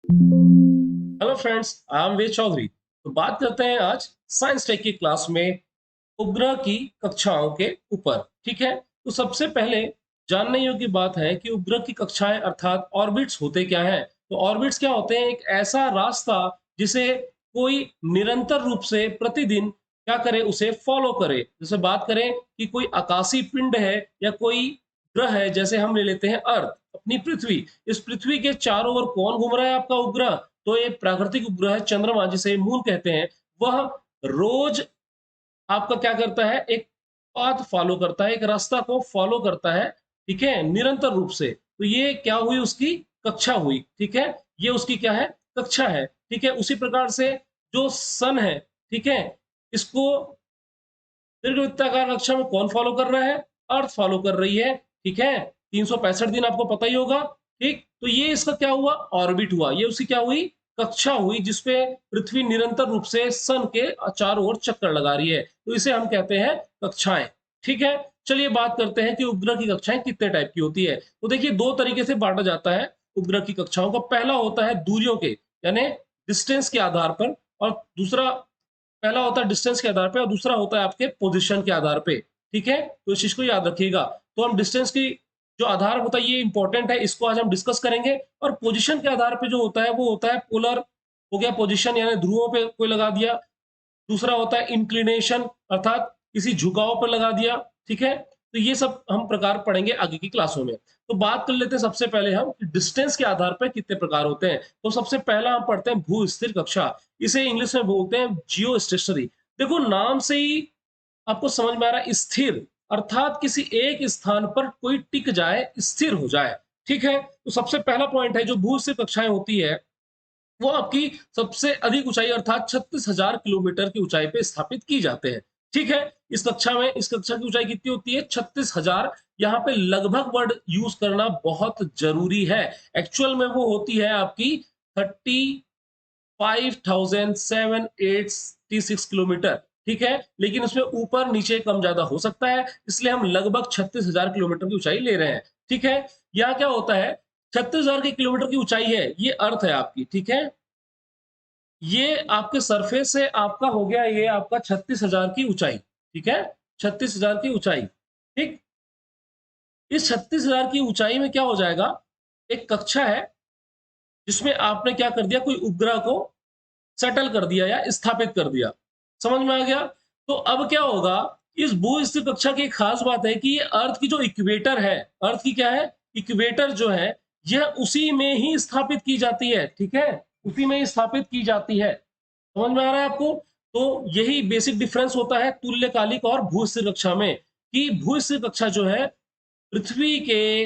Hello friends, I am वेद चौधरी। तो बात करते हैं आज साइंस टेक की क्लास में उपग्रह की कक्षाओं के ऊपर। ठीक है, तो सबसे पहले जानने योग्य बात है कि उपग्रह की कक्षाएं अर्थात ऑर्बिट्स होते क्या हैं। तो ऑर्बिट्स क्या होते हैं? एक ऐसा रास्ता जिसे कोई निरंतर रूप से प्रतिदिन क्या करे, उसे फॉलो करे। जैसे बात करें कि कोई आकाशीय पिंड है या कोई ग्रह है, जैसे हम ले लेते हैं अर्थ, अपनी पृथ्वी। इस पृथ्वी के चारों ओर कौन घूम रहा है? आपका उपग्रह। तो ये प्राकृतिक उपग्रह है चंद्रमा, जिसे मून कहते हैं। वह रोज आपका क्या करता है? एक पाथ फॉलो करता है, एक रास्ता को फॉलो करता है। ठीक है, निरंतर रूप से। तो ये क्या हुई? उसकी कक्षा हुई। ठीक है, ये उसकी क्या है? कक्षा है। ठीक है, उसी प्रकार से जो सन है, ठीक है, इसको दीर्घवृत्ताकार कक्षा में कौन फॉलो कर रहा है? अर्थ फॉलो कर रही है। ठीक है, 365 दिन आपको पता ही होगा। ठीक, तो ये इसका क्या हुआ? ऑर्बिट हुआ। ये उसकी क्या हुई? कक्षा हुई, जिसपे पृथ्वी निरंतर रूप से सन के चारों ओर चक्कर लगा रही है। तो इसे हम कहते हैं कक्षाएं। ठीक है, चलिए बात करते हैं कि उपग्रह की कक्षाएं कितने टाइप की होती है। तो देखिए, दो तरीके से बांटा जाता है उपग्रह की कक्षाओं का। पहला होता है दूरियों के, यानी डिस्टेंस के आधार पर। और दूसरा, पहला होता है डिस्टेंस के आधार पे और दूसरा होता है आपके पोजीशन के आधार पे। ठीक है, तो इस चीज को याद रखिएगा। तो हम डिस्टेंस की जो आधार होता है, ये इंपॉर्टेंट है, इसको आज हम डिस्कस करेंगे। और पोजीशन के आधार पे जो होता है वो होता है पोलर, हो गया पोजीशन, यानी ध्रुवों पे कोई लगा दिया। दूसरा होता है इंक्लिनेशन, अर्थात किसी झुकाव पर लगा दिया। ठीक है, तो ये सब हम प्रकार पढ़ेंगे आगे की क्लासों में। तो बात कर लेते हैं सबसे पहले हम डिस्टेंस के आधार पर कितने प्रकार होते हैं। तो सबसे पहला हम पढ़ते हैं भू स्थिर कक्षा। इसे इंग्लिश में बोलते हैं जियो स्टेशनरी। देखो, नाम से ही आपको समझ में आ रहा है, स्थिर अर्थात किसी एक स्थान पर कोई टिक जाए, स्थिर हो जाए। ठीक है, तो सबसे पहला पॉइंट है, जो भू स्थिर कक्षाएं होती है वो आपकी सबसे अधिक ऊंचाई अर्थात 36,000 किलोमीटर की ऊंचाई पे स्थापित की जाते हैं। ठीक है, इस कक्षा की ऊंचाई कितनी होती है? 36,000। यहाँ पे लगभग वर्ड यूज करना बहुत जरूरी है। एक्चुअल में वो होती है आपकी 35,786 किलोमीटर। ठीक है, लेकिन उसमें ऊपर नीचे कम ज्यादा हो सकता है, इसलिए हम लगभग 36,000 किलोमीटर की ऊंचाई ले रहे हैं। ठीक है, यहाँ क्या होता है? 36,000 की किलोमीटर की ऊंचाई है, ये अर्थ है आपकी। ठीक है, ये आपके सरफेस से आपका हो गया, ये आपका 36,000 की ऊंचाई। ठीक है, 36,000 की ऊंचाई। ठीक, इस 36,000 की ऊंचाई में क्या हो जाएगा? एक कक्षा है जिसमें आपने क्या कर दिया? कोई उपग्रह को सेटल कर दिया या स्थापित कर दिया। समझ में आ गया? तो अब क्या होगा? इस भू स्थिर कक्षा की एक खास बात है कि ये अर्थ की जो इक्वेटर है, अर्थ की क्या है? इक्वेटर जो है, यह उसी में ही स्थापित की जाती है। ठीक है, उसी में ही स्थापित की जाती है। समझ में आ रहा है आपको? तो यही बेसिक डिफरेंस होता है तुल्यकालिक और भू स्थिर कक्षा में, कि भू स्थिर कक्षा जो है पृथ्वी के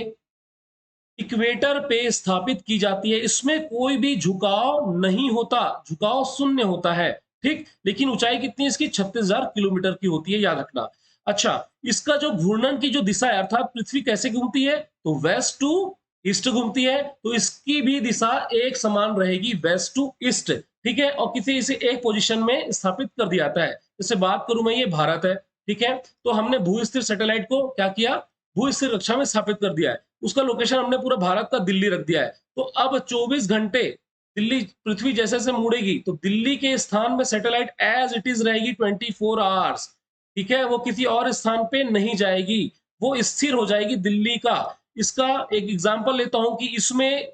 इक्वेटर पे स्थापित की जाती है। इसमें कोई भी झुकाव नहीं होता, झुकाव शून्य होता है। ठीक, लेकिन ऊंचाई कितनी है इसकी? 36,000 किलोमीटर की होती है, याद रखना। अच्छा, इसका जो घूर्णन की जो दिशा है, अर्थात पृथ्वी कैसे घूमती है? तो वेस्ट टू ईस्ट घूमती है। तो इसकी भी दिशा एक समान रहेगी, वेस्ट टू ईस्ट। ठीक है, और किसी इसे एक पोजीशन में स्थापित कर दिया जाता है। जैसे बात करूं मैं, ये भारत है। ठीक है, तो हमने भू स्थिर सैटेलाइट को क्या किया? भू स्थिर कक्षा में स्थापित कर दिया है। उसका लोकेशन हमने पूरा भारत का दिल्ली रख दिया है। तो अब 24 घंटे दिल्ली, पृथ्वी जैसे जैसे मुड़ेगी तो दिल्ली के स्थान में सैटेलाइट एज इट इज रहेगी 24 आवर्स। ठीक है, वो किसी और स्थान पे नहीं जाएगी, वो स्थिर हो जाएगी दिल्ली का। इसका एक एग्जांपल लेता हूं कि इसमें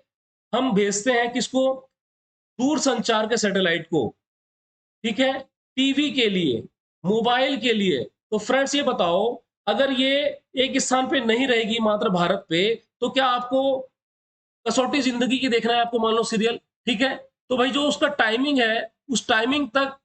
हम भेजते हैं किसको? दूर संचार के सैटेलाइट को। ठीक है, टीवी के लिए, मोबाइल के लिए। तो फ्रेंड्स ये बताओ, अगर ये एक स्थान पे नहीं रहेगी मात्र भारत पे, तो क्या आपको कसौटी जिंदगी की देखना है? आपको मान लो सीरियल, ठीक है, तो भाई जो उसका टाइमिंग है, उस टाइमिंग तक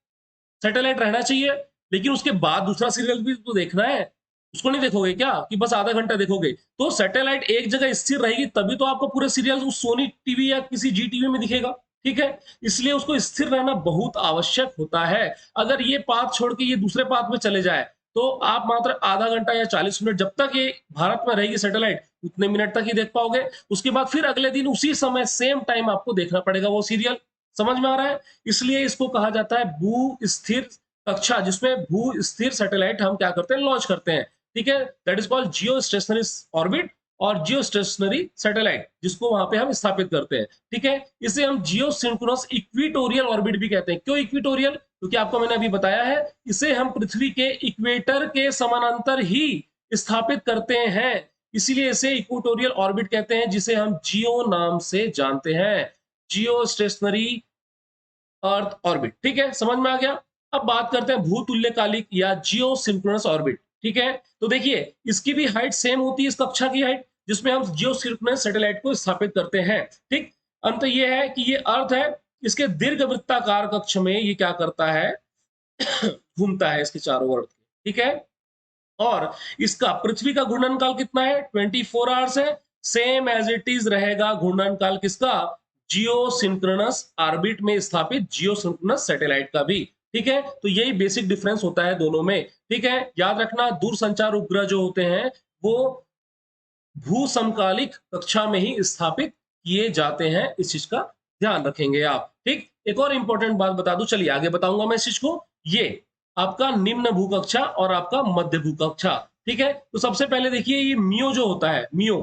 सैटेलाइट रहना चाहिए। लेकिन उसके बाद दूसरा सीरियल भी तो देखना है। उसको नहीं देखोगे क्या कि बस आधा घंटा देखोगे? तो सैटेलाइट एक जगह स्थिर रहेगी, तभी तो आपको पूरे सीरियल उस सोनी टीवी या किसी जी टीवी में दिखेगा। ठीक है, इसलिए उसको स्थिर रहना बहुत आवश्यक होता है। अगर ये पाथ छोड़ के ये दूसरे पाथ में चले जाए, तो आप मात्र आधा घंटा या 40 मिनट, जब तक ये भारत में रहेगी सैटेलाइट, उतने मिनट तक ही देख पाओगे। उसके बाद फिर अगले दिन उसी समय सेम टाइम आपको देखना पड़ेगा वो सीरियल। समझ में आ रहा है? इसलिए इसको कहा जाता है भू स्थिर कक्षा, जिसमें भू स्थिर सैटेलाइट हम क्या करते हैं? लॉन्च करते हैं। ठीक है, that is called Jio stationery orbit. और जियो स्टेशनरी सैटेलाइट जिसको वहां पे हम स्थापित करते हैं। ठीक है, इसे हम जियो सिंक्रोनस इक्विटोरियल ऑर्बिट भी कहते हैं। क्यों इक्विटोरियल? क्योंकि आपको मैंने अभी बताया है, इसे हम पृथ्वी के इक्वेटर के समानांतर ही स्थापित करते हैं, इसीलिए इसे इक्वेटोरियल ऑर्बिट कहते हैं, जिसे हम जियो नाम से जानते हैं, जियो स्टेशनरी अर्थ ऑर्बिट। ठीक है, समझ में आ गया। अब बात करते हैं भूतुल्यकालिक या जियो सिंक्रोनस ऑर्बिट। ठीक है, तो देखिए इसकी भी हाइट सेम होती है इस कक्षा की हाइट, जिसमें हम जियो सिंक्रोनस सैटेलाइट को स्थापित करते हैं। ठीक, अंत ये है कि ये अर्थ है, इसके दीर्घवृत्ताकार कक्ष में ये क्या करता है, घूमता है इसके चारों ओर। ठीक है, और इसका पृथ्वी का घूर्णन काल कितना है, 24 आवर्स है। सेम एज इट इज रहेगा घूर्णन काल किसका, जियो सिंक्रोनस ऑर्बिट में स्थापित जियो सिंक्रोनस सैटेलाइट का भी। ठीक है, तो यही बेसिक डिफरेंस होता है दोनों में। ठीक है, याद रखना दूरसंचार उपग्रह जो होते हैं वो भू समकालिक कक्षा में ही स्थापित किए जाते हैं, इस चीज का ध्यान रखेंगे आप। ठीक, एक और इंपॉर्टेंट बात बता दूं, चलिए आगे बताऊंगा मैं इस चीज को। ये आपका निम्न भूकक्षा और आपका मध्य भूकक्षा। ठीक है, तो सबसे पहले देखिए ये मियो जो होता है, मियो,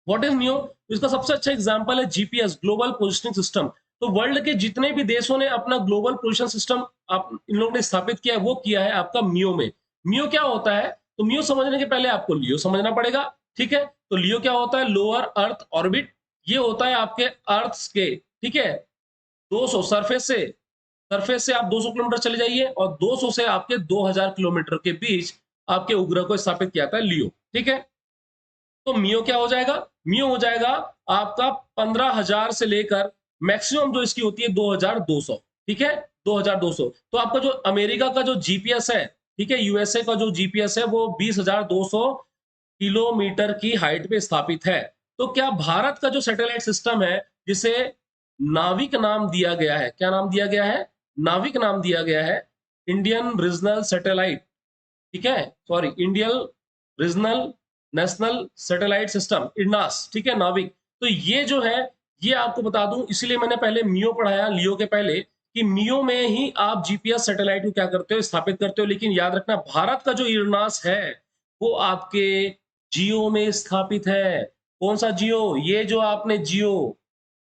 व्हाट इज मियो? इसका सबसे अच्छा एग्जांपल है जीपीएस, ग्लोबल पोजिशनिंग सिस्टम। तो वर्ल्ड के जितने भी देशों ने अपना ग्लोबल पोजिशन सिस्टम आप इन लोगों ने स्थापित किया है, वो किया है आपका मियो में। मियो क्या होता है? तो मियो समझने के पहले आपको लियो समझना पड़ेगा। ठीक है, तो लियो क्या होता है, लोअर अर्थ ऑर्बिट। ये होता है आपके अर्थ के, ठीक है, 200 सरफेस से आप 200 किलोमीटर चले जाइए और 200 से आपके 2000 किलोमीटर के बीच आपके उपग्रह को स्थापित किया था लियो। ठीक है, तो मियो क्या हो जाएगा, मियो हो जाएगा आपका 15,000 से लेकर मैक्सिमम जो इसकी होती है 2200। ठीक है, 2200। तो आपका जो अमेरिका का जो जीपीएस है, ठीक है, यूएसए का जो जीपीएस है वो 20,200 किलोमीटर की हाइट पे स्थापित है। तो क्या भारत का जो सैटेलाइट सिस्टम है, जिसे नाविक नाम दिया गया है, क्या नाम दिया गया है, नाविक नाम दिया गया है, इंडियन रीजनल सैटेलाइट, ठीक है, sorry, Indian regional national satellite system, IRNSS, ठीक है, नाविक। तो ये जो है, ये आपको बता दूं, इसलिए मैंने पहले मियो पढ़ाया लियो के पहले, कि मियो में ही आप जीपीएस सैटेलाइट को क्या करते हो, स्थापित करते हो। लेकिन याद रखना भारत का जो इरनास है वो आपके जियो में स्थापित है। कौन सा जियो? ये जो आपने जियो,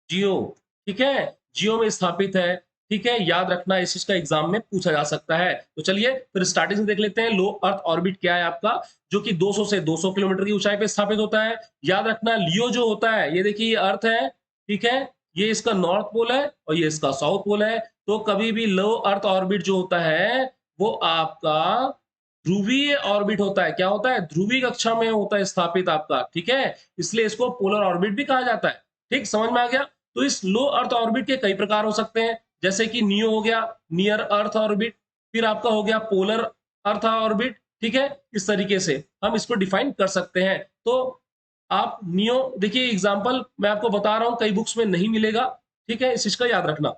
जियो, ठीक है, जियो में स्थापित है। ठीक है, याद रखना इस चीज का एग्जाम में पूछा जा सकता है। तो चलिए फिर स्टार्टिंग से देख लेते हैं। लो अर्थ ऑर्बिट क्या है आपका, जो कि 200 से 200 किलोमीटर की ऊंचाई पे स्थापित होता है। याद रखना लियो जो होता है, ये देखिए ये अर्थ है, ठीक है, ये इसका नॉर्थ पोल है और ये इसका साउथ पोल है। तो कभी भी लो अर्थ ऑर्बिट जो होता है वो आपका ध्रुवीय ऑर्बिट होता है। क्या होता है? ध्रुवीय कक्षा में होता है स्थापित आपका। ठीक है, इसलिए इसको पोलर ऑर्बिट भी कहा जाता है। ठीक, समझ में आ गया। तो इस लो अर्थ ऑर्बिट के कई प्रकार हो सकते हैं, जैसे कि नियो हो गया, नियर अर्थ ऑर्बिट, फिर आपका हो गया पोलर अर्थ ऑर्बिट। ठीक है, इस तरीके से हम इसको डिफाइन कर सकते हैं। तो आप नियो देखिए, एग्जांपल मैं आपको बता रहा हूं, कई बुक्स में नहीं मिलेगा। ठीक है, इस चीज का याद रखना।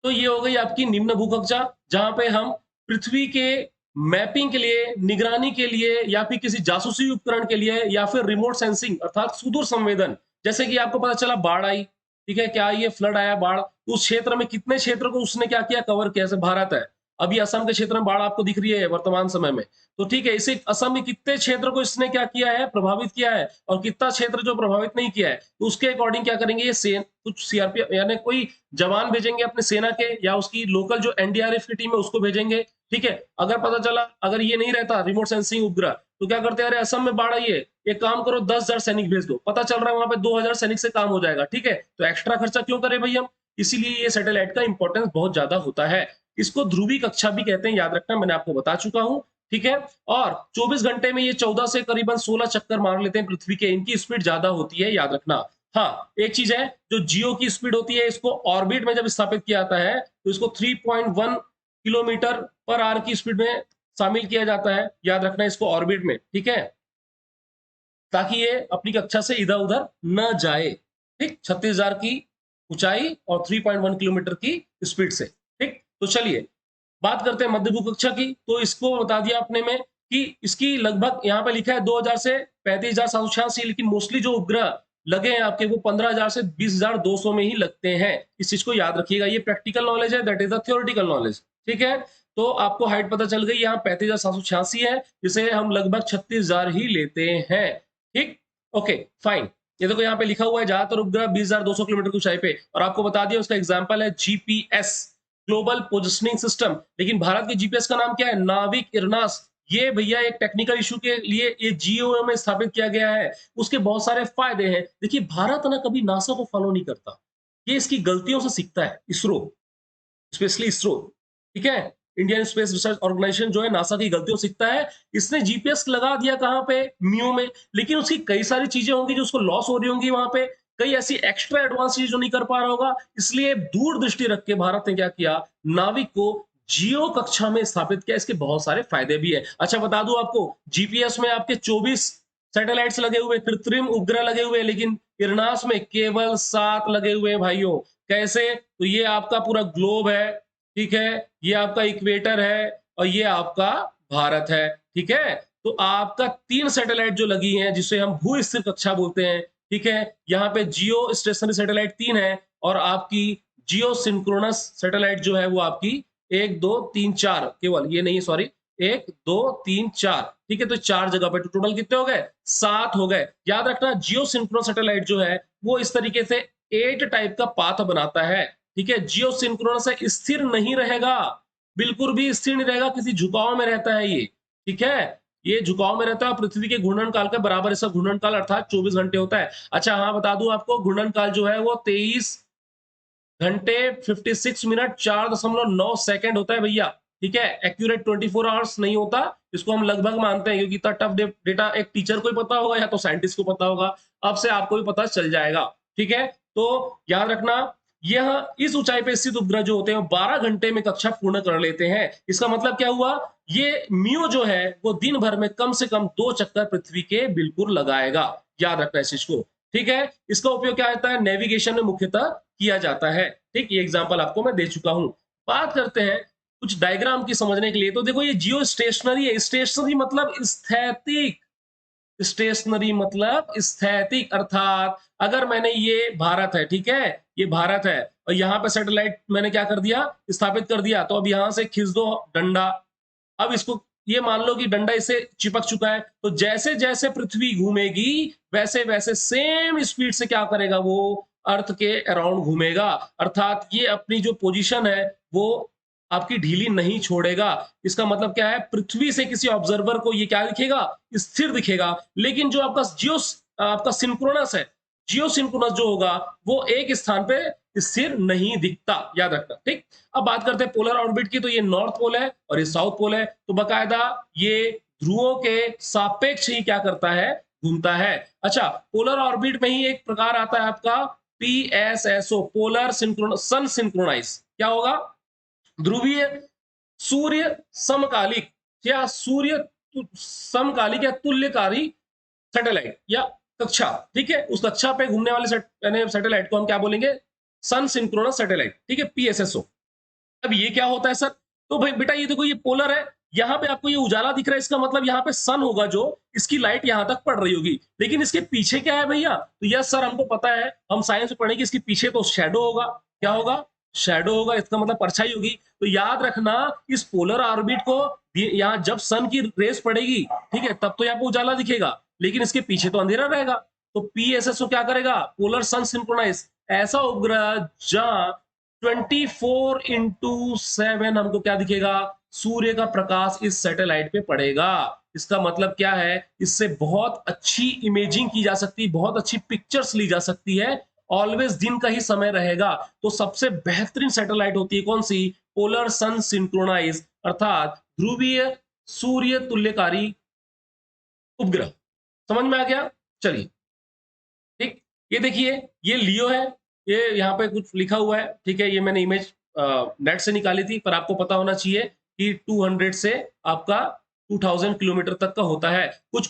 तो ये हो गई आपकी निम्न भूकक्षा, जहां पे हम पृथ्वी के मैपिंग के लिए, निगरानी के लिए, या फिर किसी जासूसी उपकरण के लिए, या फिर रिमोट सेंसिंग अर्थात सुदूर संवेदन, जैसे कि आपको पता चला बाढ़ आई, ठीक है, क्या ये फ्लड आया, बाढ़, उस क्षेत्र में कितने क्षेत्र को उसने क्या किया, कवर किया। जैसे भारत है, अभी असम के क्षेत्र में बाढ़ आपको दिख रही है वर्तमान समय में, तो ठीक है, इसे असम में कितने क्षेत्र को इसने क्या किया है, प्रभावित किया है, और कितना क्षेत्र जो प्रभावित नहीं किया है, तो उसके अकॉर्डिंग क्या करेंगे, ये सेन कुछ सीआरपीएफ यानी कोई जवान भेजेंगे अपने सेना के, या उसकी लोकल जो एनडीआरएफ की टीम है उसको भेजेंगे। ठीक है, अगर पता चला अगर ये नहीं रहता रिमोट सेंसिंग उपग्रह, तो क्या करते हैं, अरे असम में बाढ़ आई है, एक काम करो 10,000 सैनिक भेज दो, पता चल रहा है वहां पे 2,000 सैनिक से काम हो जाएगा। ठीक है, तो एक्स्ट्रा खर्चा क्यों करें भाई हम, इसीलिए ये सैटेलाइट का इंपॉर्टेंस बहुत ज्यादा होता है। इसको ध्रुवी कक्षा भी कहते हैं, याद रखना, मैंने आपको बता चुका हूं। ठीक है, और 24 घंटे में ये 14 से करीबन 16 चक्कर मार लेते हैं पृथ्वी के, इनकी स्पीड ज्यादा होती है, याद रखना। हाँ, एक चीज है, जो जियो की स्पीड होती है, इसको ऑर्बिट में जब स्थापित किया जाता है तो इसको 3.1 किलोमीटर पर आवर की स्पीड में शामिल किया जाता है, याद रखना इसको ऑर्बिट में। ठीक है, ताकि ये अपनी कक्षा से इधर उधर न जाए। ठीक, 36,000 की ऊंचाई और 3.1 किलोमीटर की स्पीड से। ठीक, तो चलिए बात करते हैं मध्य भूकक्षा की। तो इसको बता दिया आपने में कि इसकी लगभग यहाँ पे लिखा है 2000 से 35,786, लेकिन मोस्टली जो उपग्रह लगे हैं आपके वो 15,000 से 20,200 में ही लगते हैं। इस चीज को याद रखिएगा, ये प्रैक्टिकल नॉलेज है, that is the theoretical knowledge. ठीक है, तो आपको हाइट पता चल गई, यहाँ 35,786 है, जिसे हम लगभग 36,000 ही लेते हैं। ठीक, ओके, फाइन। ये देखो यहाँ पे लिखा हुआ है ज्यादातर उपग्रह 20,200 किलोमीटर की ऊंचाई पे, और आपको बता दिया उसका एग्जांपल है जीपीएस, ग्लोबल पोजिशनिंग सिस्टम। लेकिन भारत के जीपीएस का नाम क्या है? नाविक इरनास। ये भैया एक टेक्निकल इशू के लिए ये जीओ में स्थापित किया गया है। उसके बहुत सारे फायदे हैं। देखिए भारत ना कभी नासा को फॉलो नहीं करता, ये इसकी गलतियों से सीखता है। इसरो, स्पेशली इसरो, ठीक है, इंडियन स्पेस रिसर्च ऑर्गेनाइजेशन जो है नासा की गलतियों से सीखता है। इसने जीपीएस लगा दिया कहाँ पे? म्यू में, लेकिन उसकी कई सारी चीजें होंगी जो उसको लॉस हो रही होंगी वहां पे, कई ऐसी एक्स्ट्रा एडवांस चीज जो नहीं कर पा रहा होगा। इसलिए दूरदृष्टि रख के भारत ने क्या किया? नाविक को जियो कक्षा में स्थापित किया। इसके बहुत सारे फायदे भी है। अच्छा बता दूं आपको, जीपीएस में आपके 24 सैटेलाइट्स लगे हुए, कृत्रिम उपग्रह लगे हुए, लेकिन इरनास में केवल 7 लगे हुए हैं भाइयों। कैसे? तो ये आपका पूरा ग्लोब है, ठीक है, ये आपका इक्वेटर है, और ये आपका भारत है, ठीक है। तो आपका 3 सैटेलाइट जो लगी हैं जिसे हम भू स्थिर कक्षा बोलते हैं, ठीक है, यहाँ पे जियो स्टेशनरी सैटेलाइट 3 है, और आपकी जियो सिंक्रोनस सैटेलाइट जो है वो आपकी 1 2 3 4, केवल ये नहीं, सॉरी, 1 2 3 4, ठीक है। तो 4 जगह पे, तो टोटल कितने हो गए? 7 हो गए। याद रखना जियो सिंक्रोनस सैटेलाइट जो है वो इस तरीके से 8 टाइप का पाथ बनाता है, ठीक है। जियो सिंक्रोनस है, स्थिर नहीं रहेगा, बिल्कुल भी स्थिर नहीं रहेगा, किसी झुकाव में रहता है ये, ठीक है। ये झुकाव में रहता है, पृथ्वी के घूर्णन काल का बराबर इसका घूर्णन काल अर्थात 24 घंटे होता है। अच्छा हाँ, बता दूं आपको, घूर्णन काल जो है वो 23 घंटे 56 मिनट 4.9 सेकंड होता है भैया, ठीक है। एक्यूरेट 24 आवर्स नहीं होता, इसको हम लगभग मानते हैं, क्योंकि इतना टफ डेटा एक टीचर को ही पता होगा या तो साइंटिस्ट को पता होगा। अब से आपको भी पता चल जाएगा, ठीक है। तो याद रखना, यह इस ऊंचाई पे स्थित उपग्रह जो होते हैं 12 घंटे में कक्षा पूर्ण कर लेते हैं। इसका मतलब क्या हुआ? ये म्यू जो है वो दिन भर में कम से कम 2 चक्कर पृथ्वी के बिल्कुल लगाएगा। याद रखना इस चीज को, ठीक है। इसका उपयोग क्या होता है? नेविगेशन में मुख्यतः किया जाता है, ठीक। ये एग्जांपल आपको मैं दे चुका हूं। बात करते हैं कुछ डायग्राम की समझने के लिए। तो देखो ये जियो स्टेशनरी है, स्टेशनरी मतलब स्थैतिक, स्टेशनरी मतलब स्थैतिक, अर्थात अगर मैंने, ये भारत है, ठीक है, ये भारत है, और यहाँ पे सैटेलाइट मैंने क्या कर दिया? स्थापित कर दिया। तो अब यहां से खींच दो डंडा, अब इसको ये मान लो कि डंडा इसे चिपक चुका है, तो जैसे जैसे पृथ्वी घूमेगी वैसे वैसे सेम स्पीड से क्या करेगा? वो अर्थ के अराउंड घूमेगा, अर्थात ये अपनी जो पोजीशन है वो आपकी ढीली नहीं छोड़ेगा। इसका मतलब क्या है? पृथ्वी से किसी ऑब्जर्वर को ये क्या दिखेगा? स्थिर दिखेगा। लेकिन जो आपका आपका सिंक्रोनस है, जियो सिंक्रोनस जो होगा वो एक स्थान पे स्थिर नहीं दिखता, याद रखना, ठीक। अब बात करते हैं पोलर ऑर्बिट की। तो ये नॉर्थ पोल है और ये साउथ पोल है, तो बकायदा ये ध्रुवों के सापेक्ष ही क्या करता है? घूमता है। अच्छा, पोलर ऑर्बिट में ही एक प्रकार आता है आपका पीएसएसओ, पोलर सन सिंक्रोनाइज। क्या होगा? ध्रुवीय सूर्य समकालिक, या सूर्य समकालिक या तुल्यकारी सैटेलाइट या कक्षा, ठीक है। उस कक्षा पे घूमने वाले सैटेलाइट को हम क्या बोलेंगे? सन सिंक्रोनस सैटेलाइट, ठीक है, पीएसएसओ। अब ये क्या होता है सर? तो भाई बेटा ये देखो, ये पोलर है, यहाँ पे आपको ये उजाला दिख रहा है, इसका मतलब यहाँ पे सन होगा, जो इसकी लाइट यहाँ तक पड़ रही होगी। लेकिन इसके पीछे क्या है भैया? तो यस सर, हमको पता है, हम साइंस में पढ़ेंगे, इसके पीछे तो शैडो होगा। क्या होगा? शैडो होगा, इसका मतलब परछाई होगी। तो याद रखना, इस पोलर ऑर्बिट को यहाँ जब सन की रेस पड़ेगी, ठीक है, तब तो यहाँ पे उजाला दिखेगा, लेकिन इसके पीछे तो अंधेरा रहेगा। तो पीएसएसओ क्या करेगा? पोलर सन सिंक्रोनाइज, ऐसा उपग्रह जहां 24/7 हमको क्या दिखेगा? सूर्य का प्रकाश इस सैटेलाइट पे पड़ेगा। इसका मतलब क्या है? इससे बहुत अच्छी इमेजिंग की जा सकती है, बहुत अच्छी पिक्चर्स ली जा सकती है। ऑलवेज दिन का ही समय रहेगा। तो सबसे बेहतरीन सैटेलाइट होती है कौन सी? पोलर सन सिंक्रोनाइज, अर्थात ध्रुवीय सूर्य तुल्यकारी उपग्रह। समझ में आ गया? चलिए, ठीक। ये देखिए, ये लियो है, ये यहाँ पे कुछ लिखा हुआ है, ठीक है। ये मैंने इमेज नेट से निकाली थी, पर आपको पता होना चाहिए कि 200 से आपका 2000 किलोमीटर तक का होता है। कुछ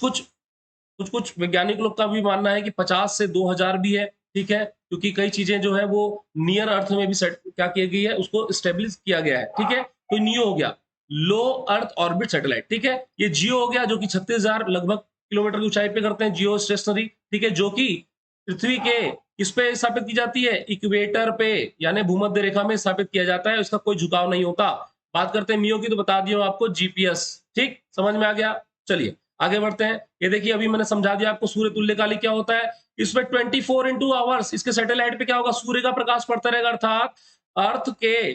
कुछ वैज्ञानिक लोग का भी मानना है कि 50 से 2000 भी है, ठीक है, क्योंकि कई चीजें जो है वो नियर अर्थ में भी सेट क्या की गई है, उसको स्टेब्लिश किया गया है, ठीक है। तो नियो हो गया, लो अर्थ ऑर्बिट सैटेलाइट, ठीक है। ये जियो हो गया, जो कि 36,000 लगभग किलोमीटर की ऊंचाई पे करते हैं, जियो स्टेशनरी, ठीक है, जो कि पृथ्वी के किस पे स्थापित की जाती है? इक्वेटर पे, यानी भूमध्य रेखा में स्थापित किया जाता है, इसका कोई झुकाव नहीं होता। बात करते हैं मियो की, तो बता दिया आपको जीपीएस, ठीक, समझ में आ गया। चलिए, आगे बढ़ते हैं। ये देखिए अभी मैंने समझा दिया आपको सूर्य तुल्यकाली क्या होता है। इसमें 24 इंटू आवर्स इसके सैटेलाइट पे क्या होगा, सूर्य का प्रकाश पड़ता रहेगा, अर्थात अर्थ के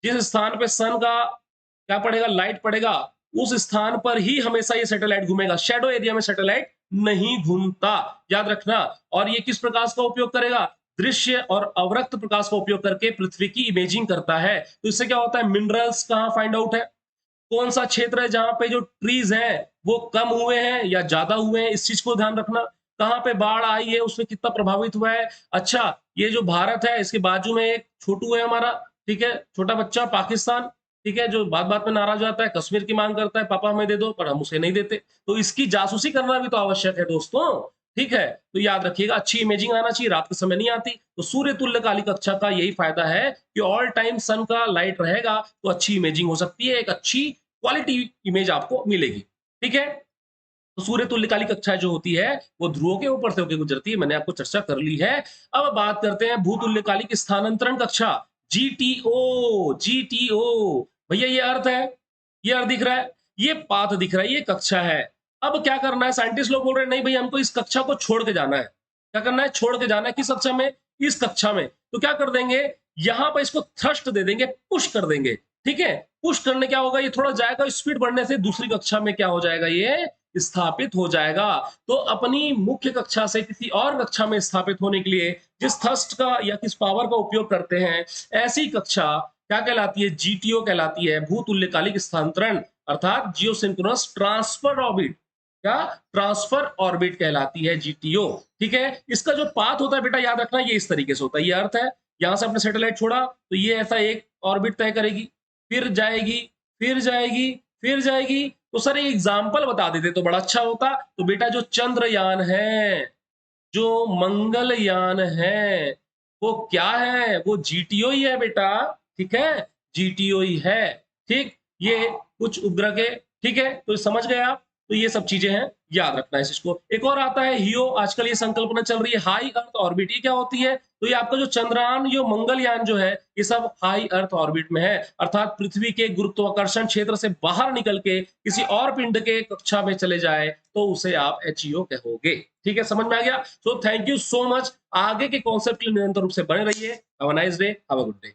जिस स्थान पे सन का क्या पड़ेगा, लाइट पड़ेगा, उस स्थान पर ही हमेशा ये सैटेलाइट घूमेगा। शैडो एरिया में सैटेलाइट नहीं घूमता, याद रखना। और ये किस प्रकाश का उपयोग करेगा, दृश्य और अवरक्त प्रकाश का उपयोग करके पृथ्वी की इमेजिंग करता है। तो इससे क्या होता है, मिनरल्स कहाँ फाइंड आउट है, कौन सा क्षेत्र है जहां पे जो ट्रीज हैं वो कम हुए हैं या ज्यादा हुए हैं, इस चीज को ध्यान रखना। कहाँ पे बाढ़ आई है, उसमें कितना प्रभावित हुआ है। अच्छा, ये जो भारत है इसके बाजू में एक छोटू है हमारा, ठीक है, छोटा बच्चा पाकिस्तान, ठीक है, जो बात बात में नाराज हो जाता है, कश्मीर की मांग करता है, पापा हमें दे दो, पर हम उसे नहीं देते। तो इसकी जासूसी करना भी तो आवश्यक है दोस्तों, ठीक है। तो याद रखिएगा, अच्छी इमेजिंग आना चाहिए, रात के समय नहीं आती। तो सूर्य तुल्यकालिक कक्षा का यही फायदा है कि ऑल टाइम सन का लाइट रहेगा तो अच्छी इमेजिंग हो सकती है, एक अच्छी क्वालिटी इमेज आपको मिलेगी, ठीक है। तो सूर्य तुल्यकालिक कक्षा जो होती है वो ध्रुवों के ऊपर से होकर गुजरती है, मैंने आपको चर्चा कर ली है। अब बात करते हैं भूतुल्यकालिक स्थानांतरण कक्षा, जीटीओ। जीटीओ भैया ये अर्थ है, ये अर्थ दिख रहा है, ये पाथ दिख रहा है, ये कक्षा है। अब क्या करना है, साइंटिस्ट लोग बोल रहे हैं नहीं भैया हमको इस कक्षा को छोड़ के जाना है। क्या करना है, छोड़ के जाना है। किस कक्षा में, इस कक्षा में। तो क्या कर देंगे, यहां पर इसको थ्रस्ट दे देंगे, पुश कर देंगे, ठीक है। पुश करने क्या होगा, ये थोड़ा जाएगा, स्पीड बढ़ने से दूसरी कक्षा में क्या हो जाएगा, ये स्थापित हो जाएगा। तो अपनी मुख्य कक्षा से किसी और कक्षा में स्थापित होने के लिए जिस थ्रस्ट का या किस पावर का उपयोग करते हैं, ऐसी कक्षा क्या कहलाती है, जीटीओ कहलाती है, भूतुल्यकालिक स्थानांतरण अर्थात जियोसिंक्रोनस ट्रांसफर ऑर्बिट। क्या, ट्रांसफर ऑर्बिट कहलाती है जीटीओ, ठीक है। इसका जो पाथ होता है बेटा याद रखना, ये इस तरीके से होता है। ये अर्थ है, यहां से अपने सैटेलाइट छोड़ा तो ये ऐसा एक ऑर्बिट तय करेगी, फिर जाएगी, फिर जाएगी, फिर जाएगी। तो सर एक एग्जाम्पल बता देते तो बड़ा अच्छा होता। तो बेटा जो चंद्रयान है, जो मंगलयान है, वो क्या है, वो जीटीओ ही है बेटा, ठीक है, जीटीओ ही है, ठीक। ये कुछ उपग्रह के, ठीक है, तो समझ गए आप। तो ये सब चीजें हैं, याद रखना है इसको। एक और आता है हियो, आजकल ये संकल्पना चल रही है हाई अर्थ ऑर्बिट। ये क्या होती है, तो ये आपका जो चंद्रयान, जो मंगलयान जो है, ये सब हाई अर्थ ऑर्बिट में है, अर्थात पृथ्वी के गुरुत्वाकर्षण क्षेत्र से बाहर निकल के किसी और पिंड के कक्षा में चले जाए तो उसे आप एचईओ कहोगे, ठीक है, समझ में आ गया। So thank you so much. आगे के कॉन्सेप्ट के लिए निरंतर रूप से बने रहिए। Have a nice day, have a good day.